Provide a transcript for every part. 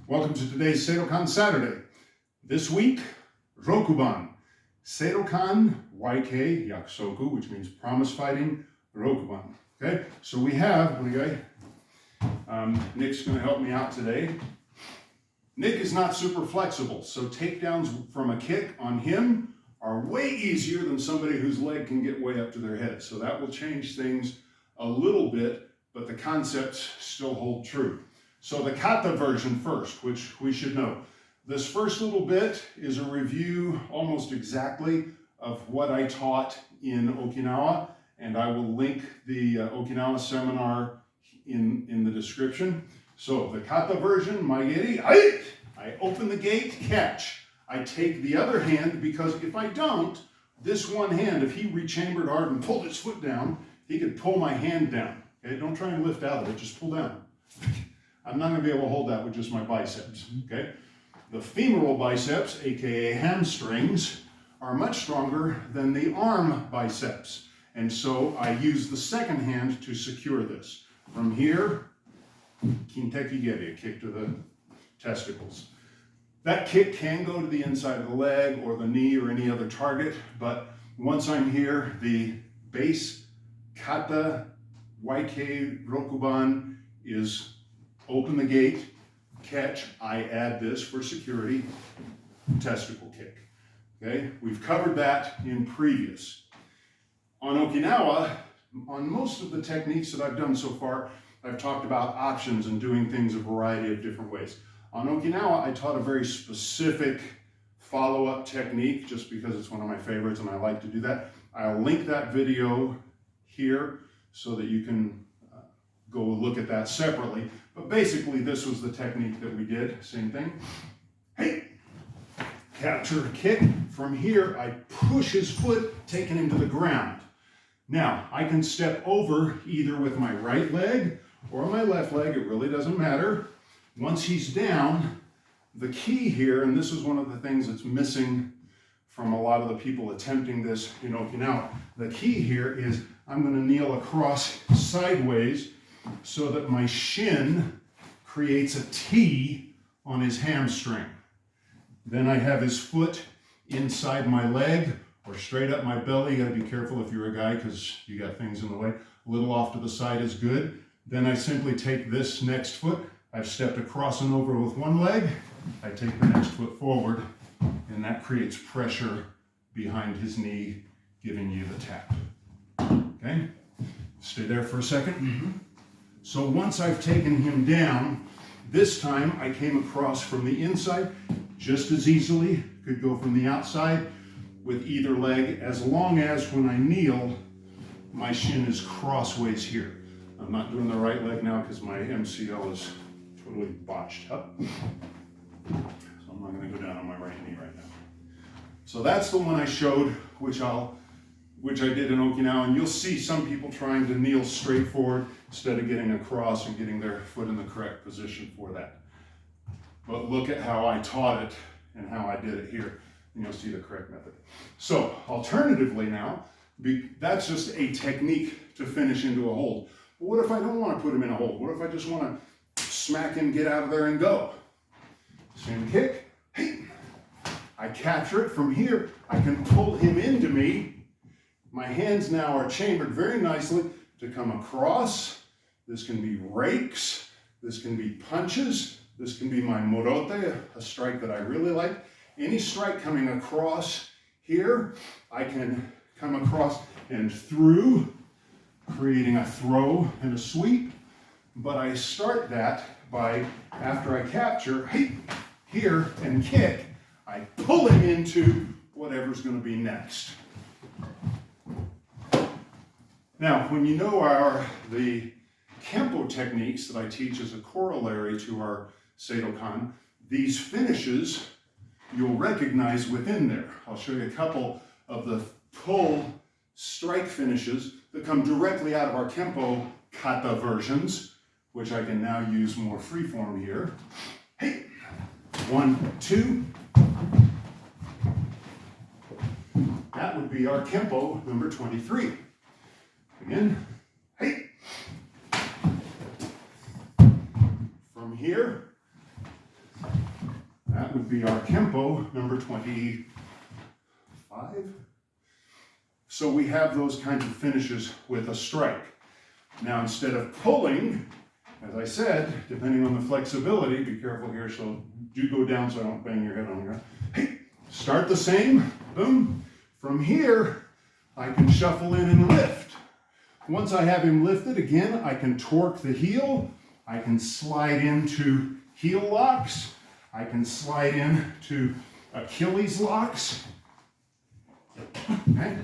Welcome to today's Seidokan Saturday. This week, Rokkuban. Seidokan YK Yakusoku, which means promise fighting, Rokkuban. Okay, so we have, Nick's going to help me out today. Nick is not super flexible, so takedowns from a kick on him are way easier than somebody whose leg can get way up to their head. So that will change things a little bit, but the concepts still hold true. So the kata version first, which we should know. This first little bit is a review almost exactly of what I taught in Okinawa, and I will link the Okinawa seminar in the description. So the kata version, maigeri, I open the gate, catch. I take the other hand because if I don't, this one hand, if he rechambered hard and pulled his foot down, he could pull my hand down. Okay, don't try and lift out of it, just pull down. I'm not going to be able to hold that with just my biceps, okay? The femoral biceps, aka hamstrings, are much stronger than the arm biceps. And so I use the second hand to secure this. From here, kinteki geri, a kick to the testicles. That kick can go to the inside of the leg or the knee or any other target, but once I'm here, the base kata YK Rokkuban is open the gate, catch, I add this for security, testicle kick. Okay, we've covered that in previous. On Okinawa, on most of the techniques that I've done so far, I've talked about options and doing things a variety of different ways. On Okinawa, I taught a very specific follow-up technique just because it's one of my favorites and I like to do that. I'll link that video here so that you can go look at that separately. But basically, this was the technique that we did. Same thing. Hey, capture, kick. From here, I push his foot, taking him to the ground. Now, I can step over either with my right leg or my left leg. It really doesn't matter. Once he's down, the key here, and this is one of the things that's missing from a lot of the people attempting this in Okinawa, the key here is I'm going to kneel across sideways so that my shin creates a T on his hamstring. Then I have his foot inside my leg or straight up my belly. You gotta be careful if you're a guy because you got things in the way. A little off to the side is good. Then I simply take this next foot. I've stepped across and over with one leg. I take the next foot forward and that creates pressure behind his knee, giving you the tap. Okay, stay there for a second. So once I've taken him down, this time I came across from the inside just as easily, could go from the outside with either leg as long as when I kneel, my shin is crossways here. I'm not doing the right leg now because my MCL is totally botched up. So I'm not going to go down on my right knee right now. So that's the one I showed, which I did in Okinawa, and you'll see some people trying to kneel straight forward instead of getting across and getting their foot in the correct position for that. But look at how I taught it and how I did it here, and you'll see the correct method. So alternatively now, that's just a technique to finish into a hold. But what if I don't want to put him in a hold? What if I just want to smack him, get out of there, and go? Same kick. Hey. I capture it. From here, I can pull him into me. My hands now are chambered very nicely to come across. This can be rakes. This can be punches. This can be my morote, a strike that I really like. Any strike coming across here, I can come across and through, creating a throw and a sweep. But I start that by, after I capture, here and kick, I pull him into whatever's going to be next. Now, when you know the Kempo techniques that I teach as a corollary to our Seidokan, these finishes you'll recognize within there. I'll show you a couple of the pull strike finishes that come directly out of our Kempo kata versions, which I can now use more freeform here. Hey, 1, 2. That would be our Kempo number 23. Again, hey. From here, That would be our Kempo number 25. So we have those kinds of finishes with a strike. Now instead of pulling, as I said, depending on the flexibility, be careful here, so do go down so I don't bang your head on the ground. Hey, start the same, boom. From here, I can shuffle in and lift. Once I have him lifted, again, I can torque the heel. I can slide into heel locks. I can slide into Achilles locks. Okay?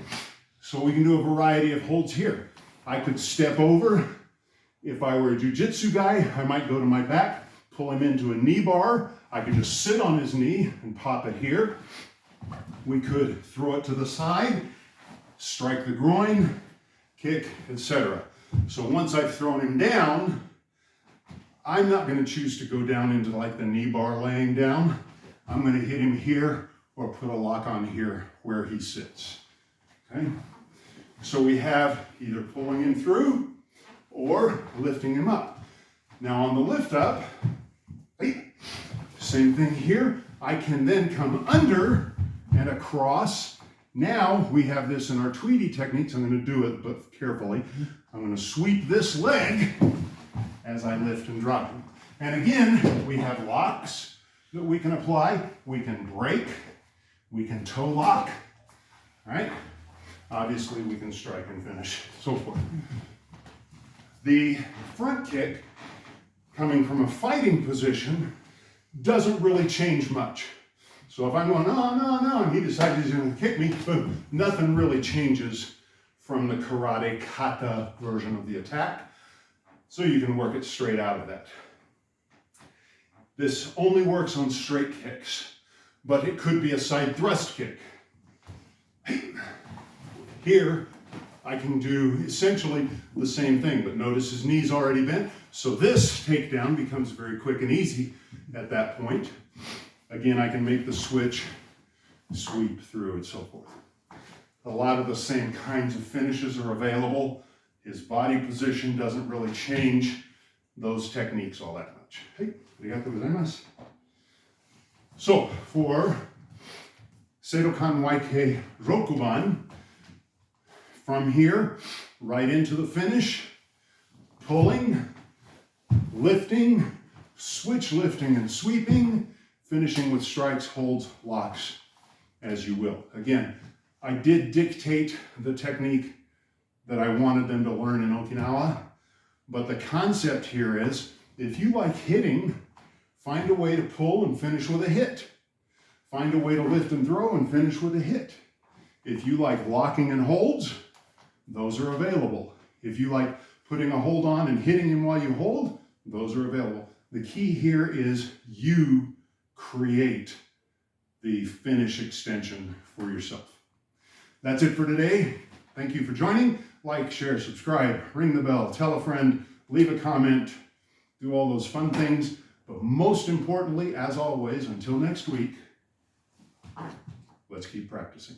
So we can do a variety of holds here. I could step over. If I were a jiu-jitsu guy, I might go to my back, pull him into a knee bar. I could just sit on his knee and pop it here. We could throw it to the side, strike the groin, kick, etc. So once I've thrown him down, I'm not going to choose to go down into like the knee bar laying down. I'm going to hit him here or put a lock on here where he sits. Okay? So we have either pulling him through or lifting him up. Now on the lift up, same thing here. I can then come under and across. Now we have this in our Tweedy techniques. I'm going to do it, but carefully. I'm going to sweep this leg as I lift and drop him. And again, we have locks that we can apply. We can break. We can toe lock. All right? Obviously, we can strike and finish, so forth. The front kick, coming from a fighting position, doesn't really change much. So if I'm going, no, and he decides he's going to kick me, but nothing really changes from the karate kata version of the attack. So you can work it straight out of that. This only works on straight kicks, but it could be a side thrust kick. Here, I can do essentially the same thing, but notice his knee's already bent. So this takedown becomes very quick and easy at that point. Again, I can make the switch, sweep through, and so forth. A lot of the same kinds of finishes are available. His body position doesn't really change those techniques all that much. Hey, arigatou gozaimasu. So, for Seidokan Rokkuban, from here, right into the finish, pulling, lifting, switch lifting and sweeping, finishing with strikes, holds, locks, as you will. Again, I did dictate the technique that I wanted them to learn in Okinawa, but the concept here is, if you like hitting, find a way to pull and finish with a hit. Find a way to lift and throw and finish with a hit. If you like locking and holds, those are available. If you like putting a hold on and hitting him while you hold, those are available. The key here is you create the finish extension for yourself. That's it for today. Thank you for joining. Like, share, subscribe, ring the bell, tell a friend, leave a comment, do all those fun things. But most importantly, as always, until next week, let's keep practicing.